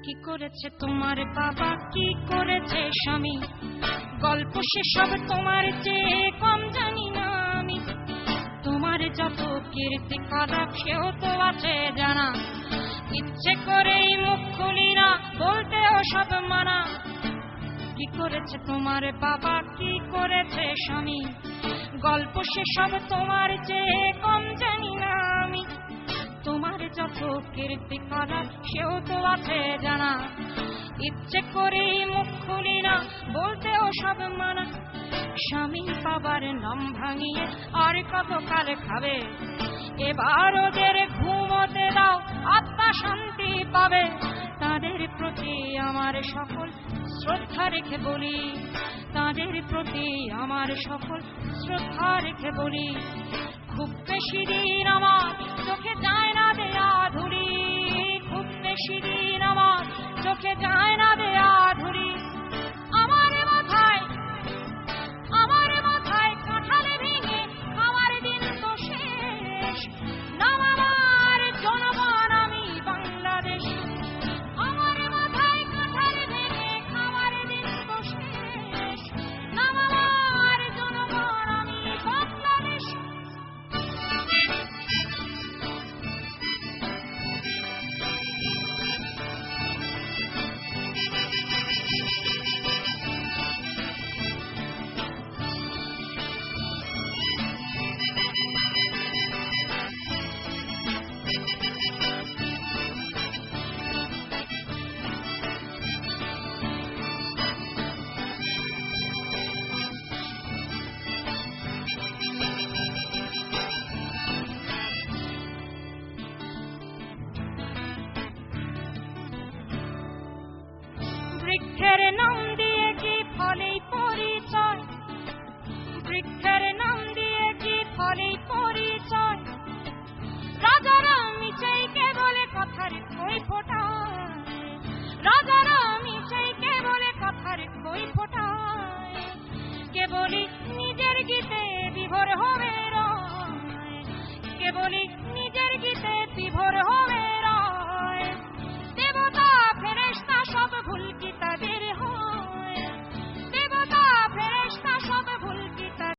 কি করেছে তোমার বাবা, কি করেছে স্বামী, গল্প সেসব তোমার চেয়ে কম জানি না আমি। তোমার যত কীর্তি কলাপ সেও তো আছে জানা, ইচ্ছে করেই মুখ খুলি না, বলতেও সব মানা। কি করেছে তোমার বাবা, কি করেছে স্বামী, গল্প সেসব তোমার চেয়ে কম জানি না আমি। তোমার যত কীর্তি কলাপ সেও তো আছে জানা, ইচ্ছে করেই মুখ খুলি না, বলতেও সব মানা। স্বামী বাবার নাম ভাঙিয়ে আর কতকাল খাবে, এবার ওদের ঘুমোতে দাও, আত্মা শান্তি পাবে। তাদের প্রতি আমার সকল শ্রদ্ধা রেখে বলি, তাদের প্রতি আমার সকল শ্রদ্ধা রেখে বলি, খুব বেশি দিন আমার চোখে যায় না দেয়া ধুলি, খুব বেশি দিন আমার চোখে যায় না দেয়া ধুলি। আমার মাথায় কাঁঠালে ভেঙে খাওয়ার দিন তো শেষ, নাম আমার জনগণ আমি বাংলাদেশ। আমার মাথায় কাঁঠালে ভেঙে খাওয়ার দিন তো শেষ, নাম আমার জনগণ আমি বাংলাদেশ। বৃক্ষের নাম দিয়ে কি ফলেই পরিচয়, বৃক্ষের নাম দিয়ে কি ফলেই পরিচয়, রাজারা মিছাইকে বলে কথার কই ফোটায়, রাজারা মিছাইকে বলে কথার কই ফোটায়। কেবলই নিজের গীতে বিভোর হবে রয়, কেবলই নিজের গীতে বিভোর